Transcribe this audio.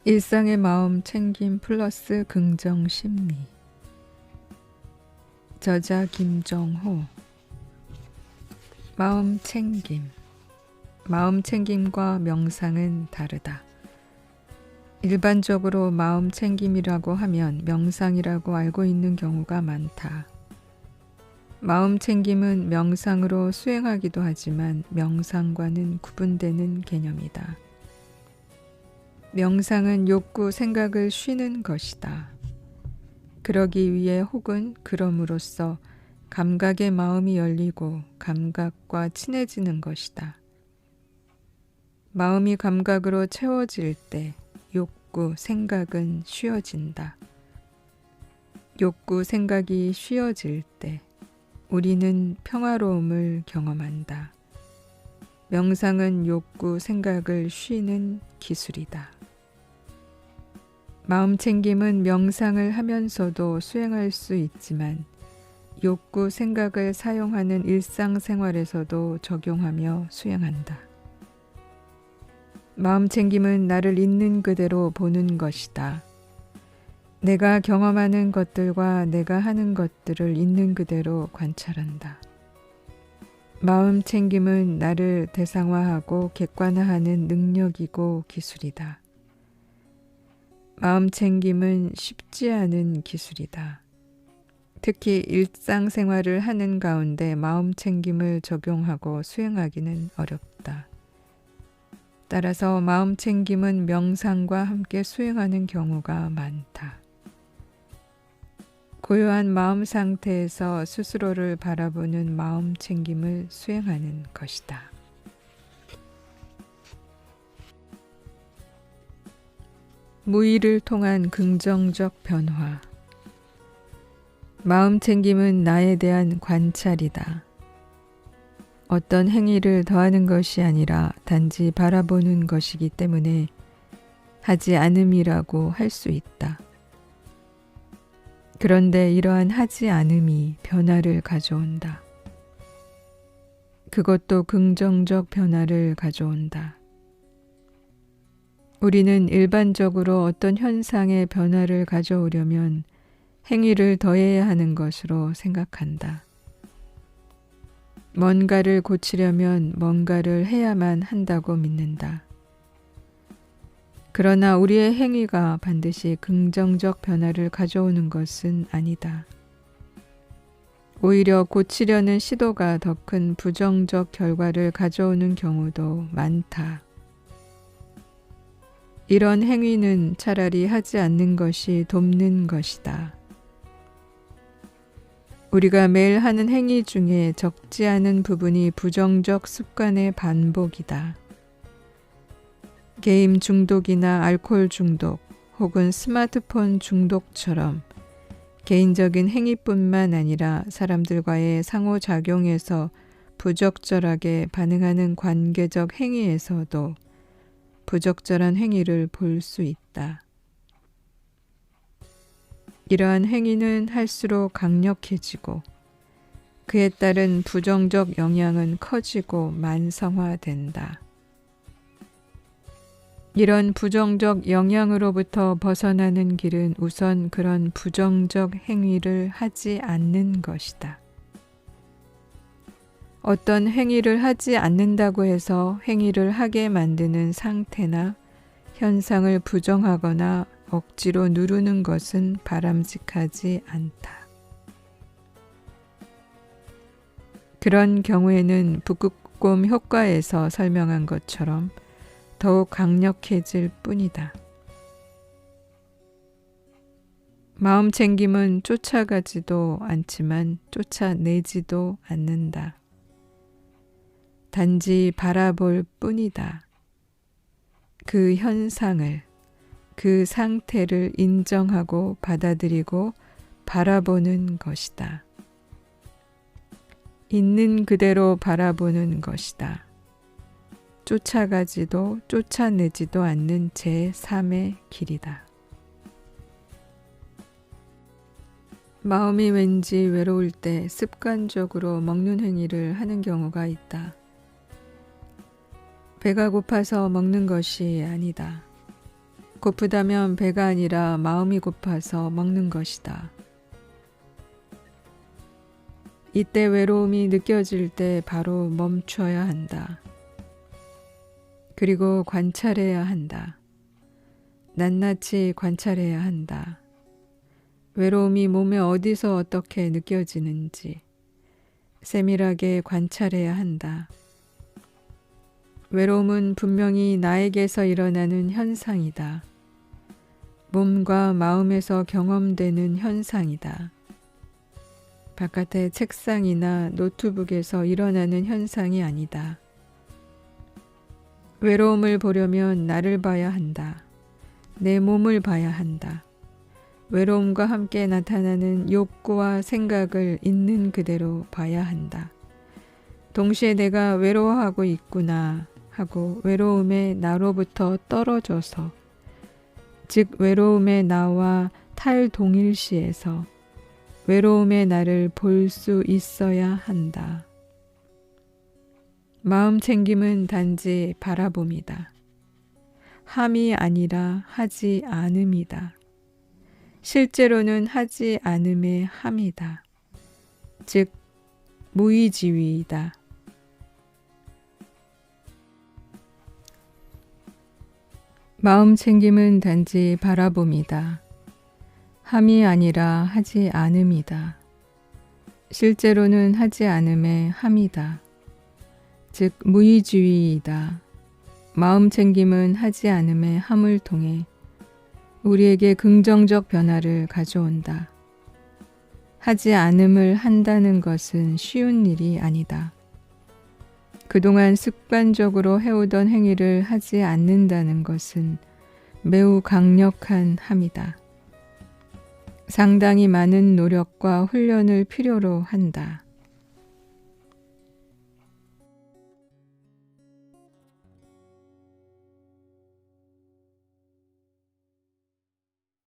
일상의 마음 챙김 플러스 긍정 심리. 저자 김정호. 마음 챙김. 마음 챙김과 명상은 다르다. 일반적으로 마음 챙김이라고 하면 명상이라고 알고 있는 경우가 많다. 마음 챙김은 명상으로 수행하기도 하지만 명상과는 구분되는 개념이다. 명상은 욕구, 생각을 쉬는 것이다. 그러기 위해 혹은 그럼으로써 감각의 마음이 열리고 감각과 친해지는 것이다. 마음이 감각으로 채워질 때 욕구, 생각은 쉬어진다. 욕구, 생각이 쉬어질 때 우리는 평화로움을 경험한다. 명상은 욕구, 생각을 쉬는 기술이다. 마음 챙김은 명상을 하면서도 수행할 수 있지만 욕구, 생각을 사용하는 일상생활에서도 적용하며 수행한다. 마음 챙김은 나를 있는 그대로 보는 것이다. 내가 경험하는 것들과 내가 하는 것들을 있는 그대로 관찰한다. 마음 챙김은 나를 대상화하고 객관화하는 능력이고 기술이다. 마음 챙김은 쉽지 않은 기술이다. 특히 일상생활을 하는 가운데 마음 챙김을 적용하고 수행하기는 어렵다. 따라서 마음 챙김은 명상과 함께 수행하는 경우가 많다. 고요한 마음 상태에서 스스로를 바라보는 마음 챙김을 수행하는 것이다. 무의를 통한 긍정적 변화. 마음 챙김은 나에 대한 관찰이다. 어떤 행위를 더하는 것이 아니라 단지 바라보는 것이기 때문에 하지 않음이라고 할 수 있다. 그런데 이러한 하지 않음이 변화를 가져온다. 그것도 긍정적 변화를 가져온다. 우리는 일반적으로 어떤 현상의 변화를 가져오려면 행위를 더해야 하는 것으로 생각한다. 뭔가를 고치려면 뭔가를 해야만 한다고 믿는다. 그러나 우리의 행위가 반드시 긍정적 변화를 가져오는 것은 아니다. 오히려 고치려는 시도가 더 큰 부정적 결과를 가져오는 경우도 많다. 이런 행위는 차라리 하지 않는 것이 돕는 것이다. 우리가 매일 하는 행위 중에 적지 않은 부분이 부정적 습관의 반복이다. 게임 중독이나 알코올 중독 혹은 스마트폰 중독처럼 개인적인 행위뿐만 아니라 사람들과의 상호작용에서 부적절하게 반응하는 관계적 행위에서도 부적절한 행위를 볼 수 있다. 이러한 행위는 할수록 강력해지고 그에 따른 부정적 영향은 커지고 만성화된다. 이런 부정적 영향으로부터 벗어나는 길은 우선 그런 부정적 행위를 하지 않는 것이다. 어떤 행위를 하지 않는다고 해서 행위를 하게 만드는 상태나 현상을 부정하거나 억지로 누르는 것은 바람직하지 않다. 그런 경우에는 북극곰 효과에서 설명한 것처럼 더욱 강력해질 뿐이다. 마음 챙김은 쫓아가지도 않지만 쫓아내지도 않는다. 단지 바라볼 뿐이다. 그 현상을, 그 상태를 인정하고 받아들이고 바라보는 것이다. 있는 그대로 바라보는 것이다. 쫓아가지도 쫓아내지도 않는 제3의 길이다. 마음이 왠지 외로울 때 습관적으로 먹는 행위를 하는 경우가 있다. 배가 고파서 먹는 것이 아니다. 고프다면 배가 아니라 마음이 고파서 먹는 것이다. 이때 외로움이 느껴질 때 바로 멈춰야 한다. 그리고 관찰해야 한다. 낱낱이 관찰해야 한다. 외로움이 몸에 어디서 어떻게 느껴지는지 세밀하게 관찰해야 한다. 외로움은 분명히 나에게서 일어나는 현상이다. 몸과 마음에서 경험되는 현상이다. 바깥의 책상이나 노트북에서 일어나는 현상이 아니다. 외로움을 보려면 나를 봐야 한다. 내 몸을 봐야 한다. 외로움과 함께 나타나는 욕구와 생각을 있는 그대로 봐야 한다. 동시에 내가 외로워하고 있구나 하고 외로움에 나로부터 떨어져서, 즉 외로움의 나와 탈동일시에서 외로움의 나를 볼 수 있어야 한다. 마음 챙김은 단지 바라봄이다. 함이 아니라 하지 않음이다. 실제로는 하지 않음의 함이다. 즉 무의지위이다. 마음 챙김은 단지 바라봄이다. 함이 아니라 하지 않음이다. 실제로는 하지 않음의 함이다. 즉 무의지위이다. 마음 챙김은 하지 않음의 함을 통해 우리에게 긍정적 변화를 가져온다. 하지 않음을 한다는 것은 쉬운 일이 아니다. 그동안 습관적으로 해오던 행위를 하지 않는다는 것은 매우 강력한 함이다. 상당히 많은 노력과 훈련을 필요로 한다.